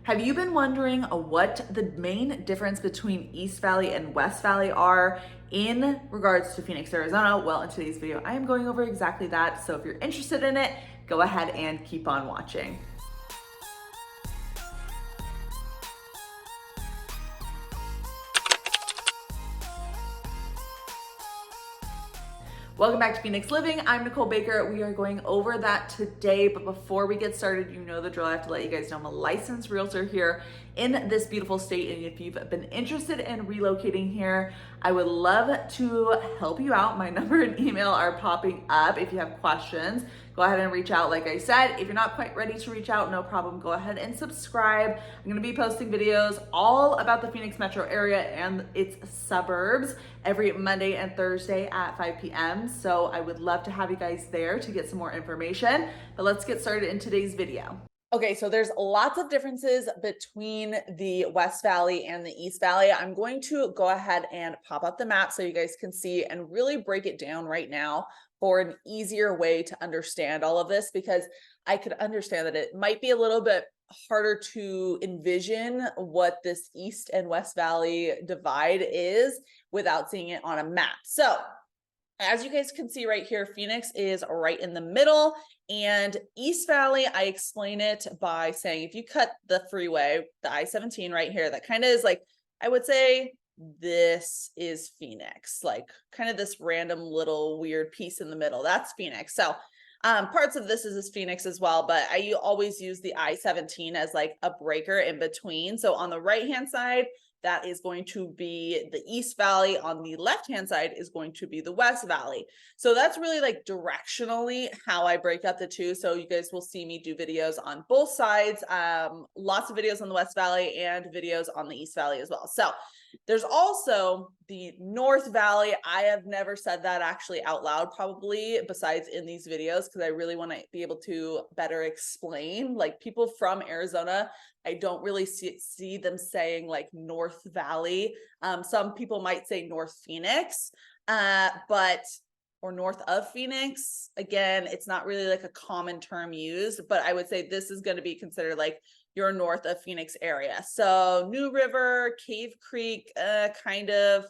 Have you been wondering what the main difference between East Valley and West Valley are in regards to Phoenix, Arizona? Well, in today's video, I am going over exactly that. So if you're interested in it, go ahead and keep on watching. Welcome back to Phoenix Living. I'm Nicole Baker. We are going over that today, but before we get started, you know the drill. I have to let you guys know I'm a licensed realtor here in this beautiful state, and if you've been interested in relocating here, I would love to help you out. My number and email are popping up. If you have questions, go ahead and reach out. Like I said, if you're not quite ready to reach out, no problem. Go ahead and subscribe. I'm going to be posting videos all about the Phoenix metro area and its suburbs every Monday and Thursday at 5 p.m. So I would love to have you guys there to get some more information. But let's get started in today's video. Okay, so there's lots of differences between the West Valley and the East Valley. I'm going to go ahead and pop up the map so you guys can see and really break it down right now for an easier way to understand all of this, because I could understand that it might be a little bit harder to envision what this East and West Valley divide is without seeing it on a map. So as you guys can see right here, Phoenix is right in the middle, and East Valley, I explain it by saying if you cut the freeway, the I-17 right here, that kind of is like, I would say this is Phoenix, like kind of this random little weird piece in the middle. That's Phoenix. So parts of this is Phoenix as well, but I always use the I-17 as like a breaker in between. So on the right-hand side, that is going to be the East Valley. On the left-hand side is going to be the West Valley. So that's really like directionally how I break up the two. So you guys will see me do videos on both sides, lots of videos on the West Valley and videos on the East Valley as well. So there's also the North Valley. I have never said that actually out loud, probably besides in these videos, because I really want to be able to better explain. Like people from Arizona, I don't really see them saying like North Valley. Some people might say North Phoenix, or north of Phoenix. Again, it's not really like a common term used, but I would say this is going to be considered like your north of Phoenix area. So New River, Cave Creek, kind of,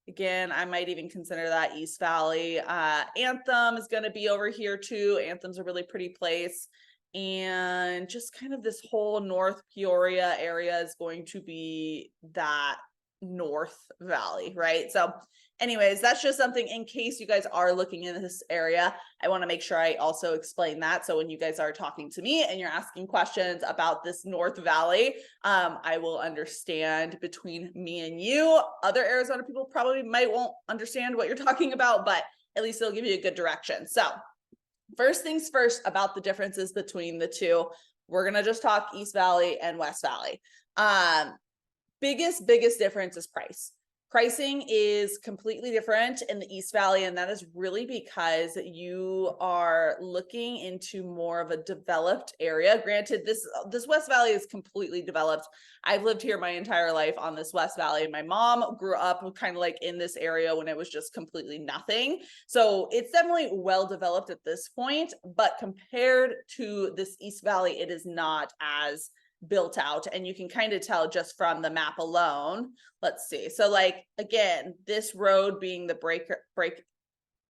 again, I might even consider that East Valley. Anthem is going to be over here too. Anthem's a really pretty place. And just kind of this whole North Peoria area is going to be that North Valley, right? So anyways, that's just something in case you guys are looking in this area. I want to make sure I also explain that. So when you guys are talking to me and you're asking questions about this North Valley, I will understand between me and you. Other Arizona people probably won't understand what you're talking about, but at least it'll give you a good direction. So first things first about the differences between the two, we're going to just talk East Valley and West Valley. Biggest difference is price. Pricing is completely different in the East Valley, and that is really because you are looking into more of a developed area. Granted, this West Valley is completely developed. I've lived here my entire life on this West Valley, and my mom grew up kind of like in this area when it was just completely nothing. So it's definitely well developed at this point, but compared to this East Valley, it is not as built out, and you can kind of tell just from the map alone. Let's see. So like, again, this road being the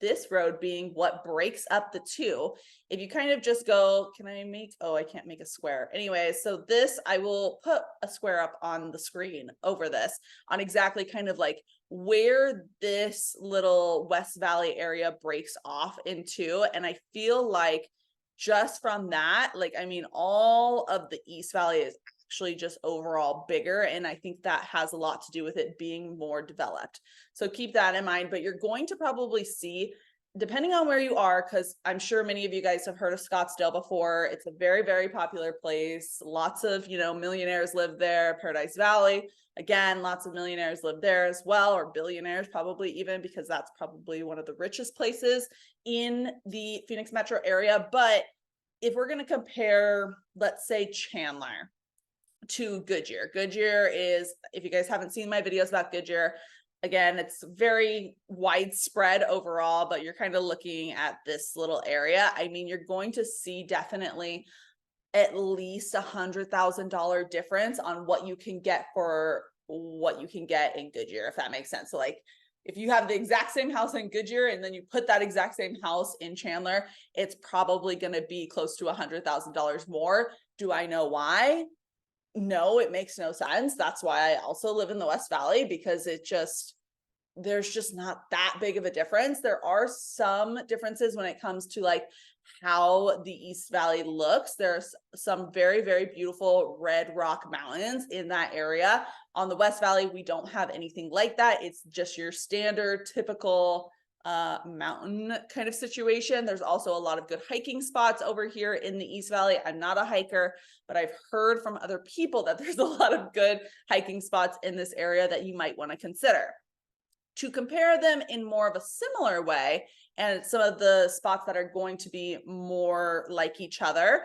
this road being what breaks up the two. If you kind of just go, I can't make a square. Anyway, so this, I will put a square up on the screen over this on exactly kind of like where this little West Valley area breaks off into. And I feel like just from that, like, I mean, all of the East Valley is actually just overall bigger. And I think that has a lot to do with it being more developed. So keep that in mind, but you're going to probably see, depending on where you are, because I'm sure many of you guys have heard of Scottsdale before. It's a very, very popular place. Lots of, millionaires live there. Paradise Valley, again, lots of millionaires live there as well, or billionaires probably even, because that's probably one of the richest places in the Phoenix metro area. But if we're going to compare, let's say Chandler to Goodyear. Goodyear is, if you guys haven't seen my videos about Goodyear, again, it's very widespread overall, but you're kind of looking at this little area. I mean, you're going to see definitely at least $100,000 difference on what you can get for what you can get in Goodyear, if that makes sense. So like if you have the exact same house in Goodyear and then you put that exact same house in Chandler, it's probably going to be close to $100,000 more. Do I know why? No, it makes no sense. That's why I also live in the West Valley, because there's just not that big of a difference. There are some differences when it comes to like how the East Valley looks. There's some very, very beautiful red rock mountains in that area. On the West Valley, we don't have anything like that. It's just your standard, typical mountain kind of situation. There's also a lot of good hiking spots over here in the East Valley. I'm not a hiker, but I've heard from other people that there's a lot of good hiking spots in this area that you might want to consider. To compare them in more of a similar way, and some of the spots that are going to be more like each other,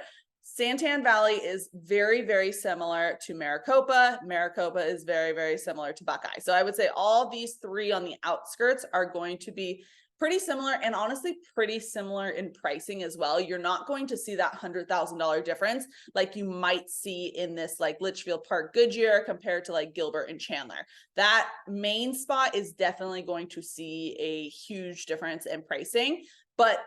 Santan Valley is very, very similar to Maricopa. Maricopa is very, very similar to Buckeye. So I would say all these three on the outskirts are going to be pretty similar, and honestly pretty similar in pricing as well. You're not going to see that $100,000 difference like you might see in this like Litchfield Park Goodyear compared to like Gilbert and Chandler. That main spot is definitely going to see a huge difference in pricing. But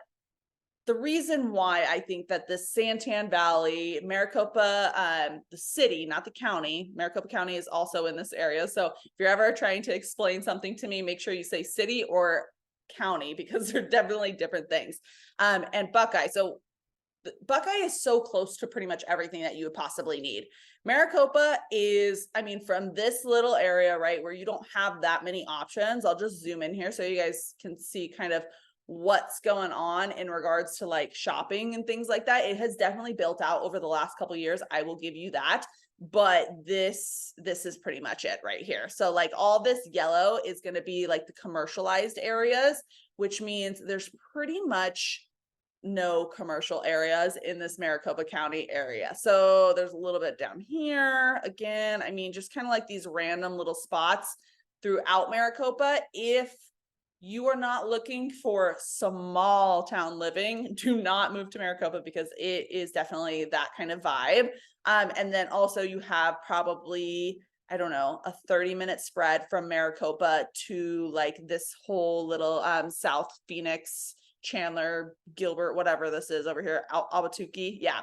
the reason why I think that the Santan Valley, Maricopa, the city, not the county, Maricopa County is also in this area. So if you're ever trying to explain something to me, make sure you say city or county, because they're definitely different things. And Buckeye. So Buckeye is so close to pretty much everything that you would possibly need. Maricopa is, I mean, from this little area, right, where you don't have that many options. I'll just zoom in here so you guys can see kind of what's going on in regards to like shopping and things like that. It has definitely built out over the last couple of years. I will give you that. But this is pretty much it right here. So like all this yellow is going to be like the commercialized areas, which means there's pretty much no commercial areas in this Maricopa County area. So there's a little bit down here. Again, I mean, just kind of like these random little spots throughout Maricopa. If you are not looking for small town living, do not move to Maricopa, because it is definitely that kind of vibe. And then also you have probably, I don't know, a 30-minute spread from Maricopa to like this whole little South Phoenix, Chandler, Gilbert, whatever this is over here, Albuquerque. Yeah.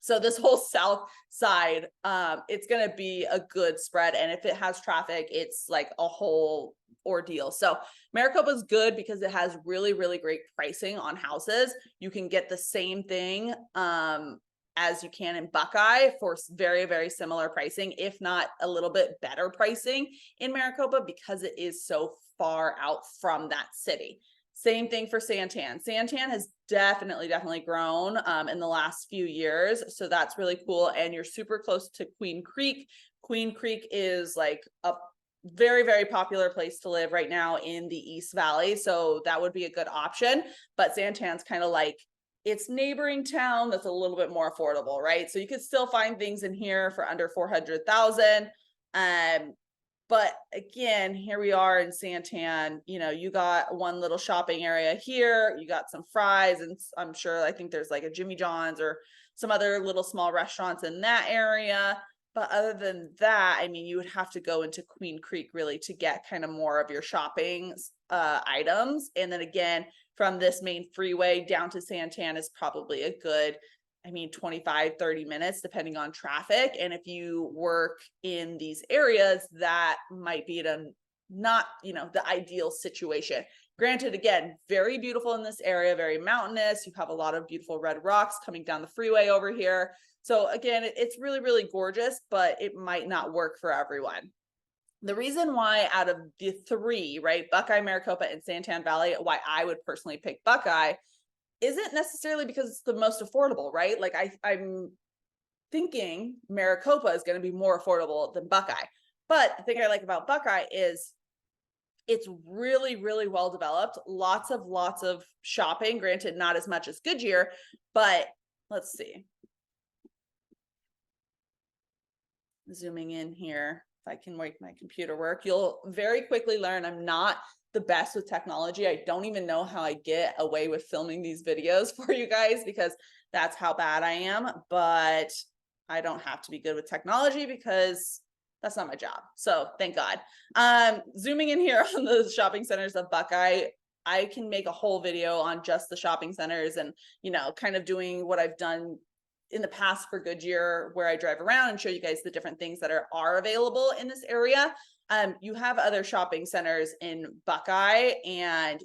So this whole south side, it's going to be a good spread. And if it has traffic, it's like a whole ordeal. So Maricopa is good because it has really, really great pricing on houses. You can get the same thing as you can in Buckeye for very, very similar pricing, if not a little bit better pricing in Maricopa, because it is so far out from that city. Same thing for Santan. Santan has definitely grown in the last few years. So that's really cool. And you're super close to Queen Creek. Queen Creek is like a very, very popular place to live right now in the East Valley. So that would be a good option. But Santan's kind of like its neighboring town that's a little bit more affordable, right? So you could still find things in here for under $400,000. But again, here we are in Santan, you know, you got one little shopping area here, you got some Fry's, and I'm sure, I think there's like a Jimmy John's or some other little small restaurants in that area. But other than that, I mean, you would have to go into Queen Creek really to get kind of more of your shopping items. And then again, from this main freeway down to Santan is probably a good, I mean, 25-30 minutes, depending on traffic. And if you work in these areas, that might be not, you know, the ideal situation. Granted, again, very beautiful in this area, very mountainous. You have a lot of beautiful red rocks coming down the freeway over here. So again, it's really, really gorgeous, but it might not work for everyone. The reason why out of the three, right, Buckeye, Maricopa, and Santan Valley, why I would personally pick Buckeye isn't necessarily because it's the most affordable, right? Like I'm thinking Maricopa is going to be more affordable than Buckeye. But the thing I like about Buckeye is it's really, really well developed. Lots of shopping, granted, not as much as Goodyear, but let's see. Zooming in here. if I can make my computer work, you'll very quickly learn I'm not the best with technology. I don't even know how I get away with filming these videos for you guys because that's how bad I am. But I don't have to be good with technology because that's not my job. So thank God. Zooming in here on the shopping centers of Buckeye, I can make a whole video on just the shopping centers and, you know, kind of doing what I've done in the past for Goodyear, where I drive around and show you guys the different things that are available in this area. You have other shopping centers in Buckeye, and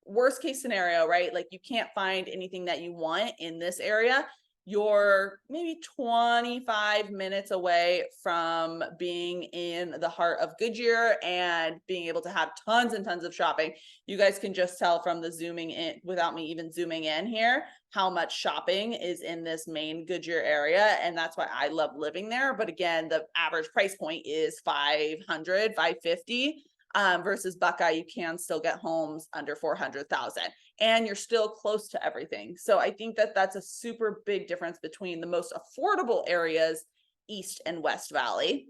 worst case scenario, right? Like you can't find anything that you want in this area. You're maybe 25 minutes away from being in the heart of Goodyear and being able to have tons and tons of shopping. You guys can just tell from the zooming in without me even zooming in here how much shopping is in this main Goodyear area. And that's why I love living there. But again, the average price point is $500, $550. Versus Buckeye, you can still get homes under 400,000 and you're still close to everything. So I think that that's a super big difference between the most affordable areas, East and West Valley.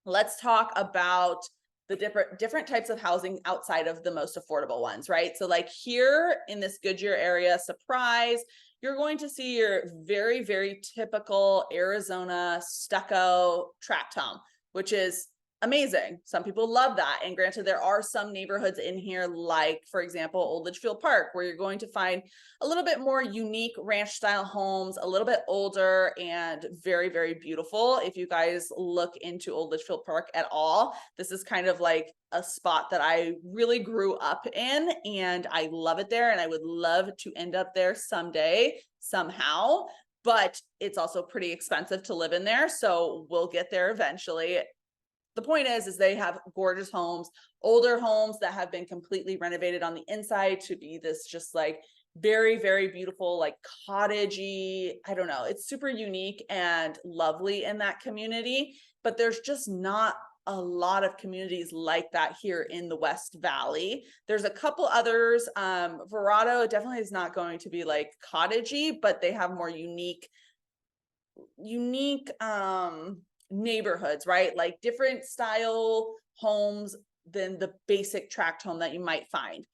Let's talk about the different types of housing outside of the most affordable ones, right? So like here in this Goodyear area, surprise, you're going to see your very, very typical Arizona stucco tract home, which is amazing. Some people love that. And granted, there are some neighborhoods in here, like, for example, Old Litchfield Park, where you're going to find a little bit more unique ranch style homes, a little bit older and very, very beautiful. If you guys look into Old Litchfield Park at all, this is kind of like a spot that I really grew up in and I love it there. And I would love to end up there someday, somehow, but it's also pretty expensive to live in there. So we'll get there eventually. The point is they have gorgeous homes, older homes that have been completely renovated on the inside to be this just like very, very beautiful, like cottagey. I don't know. It's super unique and lovely in that community, but there's just not a lot of communities like that here in the West Valley. There's a couple others. Verrado definitely is not going to be like cottagey, but they have more unique neighborhoods, right? Like different style homes than the basic tract home that you might find.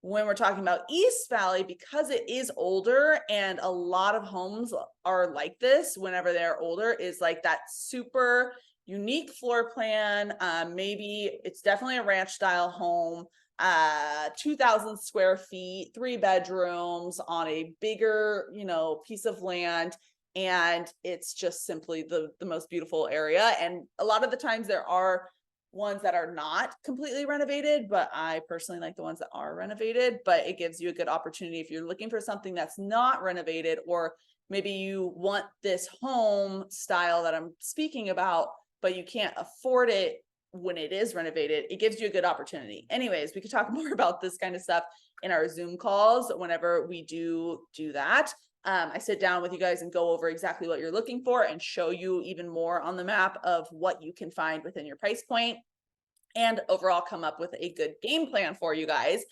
When we're talking about East Valley, because it is older and a lot of homes are like this whenever they're older, is like that super unique floor plan. Maybe it's definitely a ranch style home, 2,000 square feet, 3 bedrooms on a bigger, you know, piece of land. And it's just simply the most beautiful area. And a lot of the times there are ones that are not completely renovated, but I personally like the ones that are renovated. But it gives you a good opportunity if you're looking for something that's not renovated, or maybe you want this home style that I'm speaking about, but you can't afford it when it is renovated. It gives you a good opportunity. Anyways, we could talk more about this kind of stuff in our Zoom calls whenever we do that. I sit down with you guys and go over exactly what you're looking for and show you even more on the map of what you can find within your price point, and overall come up with a good game plan for you guys.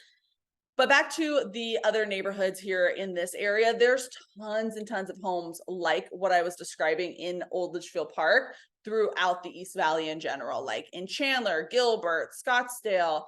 But back to the other neighborhoods here in this area, there's tons and tons of homes like what I was describing in Old Litchfield Park throughout the East Valley in general, like in Chandler, Gilbert, Scottsdale,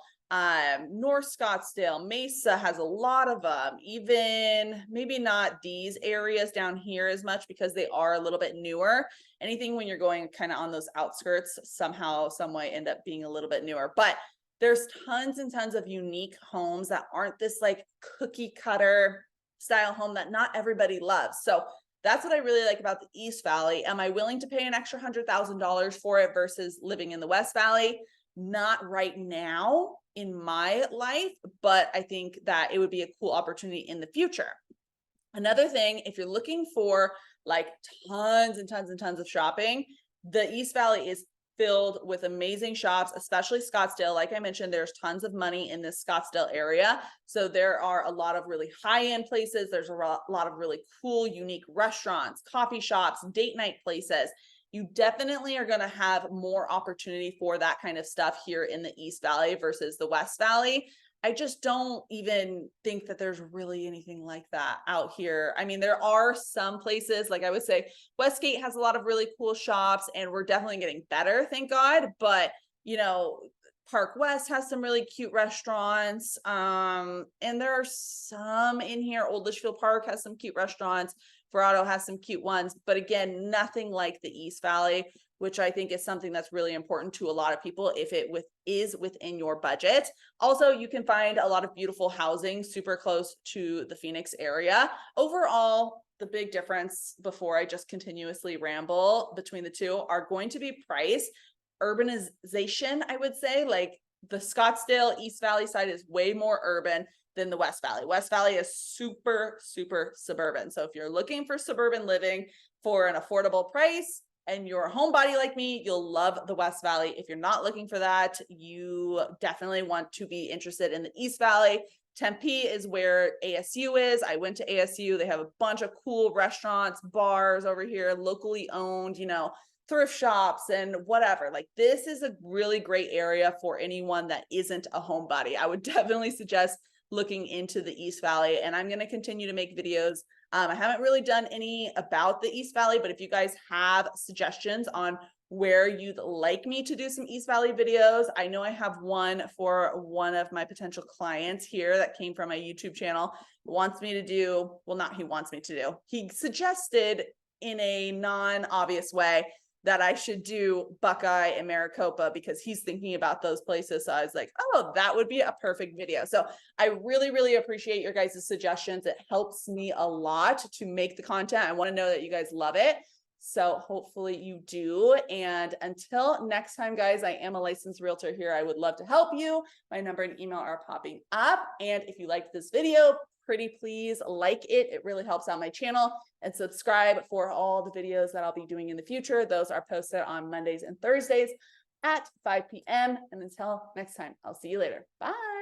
North Scottsdale, Mesa has a lot of them. Even maybe not these areas down here as much because they are a little bit newer. Anything when you're going kind of on those outskirts, somehow, some way end up being a little bit newer. But there's tons and tons of unique homes that aren't this like cookie cutter style home that not everybody loves. So that's what I really like about the East Valley. Am I willing to pay an extra $100,000 for it versus living in the West Valley? Not right now in my life, but I think that it would be a cool opportunity in the future. Another thing, if you're looking for like tons and tons and tons of shopping, the East Valley is filled with amazing shops, especially Scottsdale. Like I mentioned, there's tons of money in this Scottsdale area. So there are a lot of really high-end places. There's a lot of really cool, unique restaurants, coffee shops, date night places. You definitely are going to have more opportunity for that kind of stuff here in the East Valley versus the West Valley. I just don't even think that there's really anything like that out here. I mean, there are some places, like I would say Westgate has a lot of really cool shops, and we're definitely getting better, thank God. But, you know, Park West has some really cute restaurants. And there are some in here. Old Litchfield Park has some cute restaurants. Verrado has some cute ones, but again, nothing like the East Valley, which I think is something that's really important to a lot of people if it is within your budget. Also, you can find a lot of beautiful housing super close to the Phoenix area. Overall, the big difference, before I just continuously ramble between the two, are going to be price. Urbanization, I would say, like the Scottsdale East Valley side is way more urban than the West Valley. West Valley is super, super suburban. So if you're looking for suburban living for an affordable price and you're a homebody like me, you'll love the West Valley. If you're not looking for that, you definitely want to be interested in the East Valley. Tempe is where ASU is. I went to ASU. They have a bunch of cool restaurants, bars over here, locally owned, you know, thrift shops and whatever. Like, this is a really great area for anyone that isn't a homebody. I would definitely suggest looking into the East Valley, and I'm going to continue to make videos. I haven't really done any about the East Valley, but if you guys have suggestions on where you'd like me to do some East Valley videos, I know I have one for one of my potential clients here that came from my YouTube channel. Wants me to do, well, not he wants me to do, he suggested in a non-obvious way that I should do Buckeye and Maricopa because he's thinking about those places. So I was like, oh, that would be a perfect video. So I really, really appreciate your guys' suggestions. It helps me a lot to make the content. I want to know that you guys love it. So hopefully you do. And until next time, guys, I am a licensed realtor here. I would love to help you. My number and email are popping up. And if you liked this video, pretty please like it. It really helps out my channel, and subscribe for all the videos that I'll be doing in the future. Those are posted on Mondays and Thursdays at 5 p.m. And until next time, I'll see you later. Bye.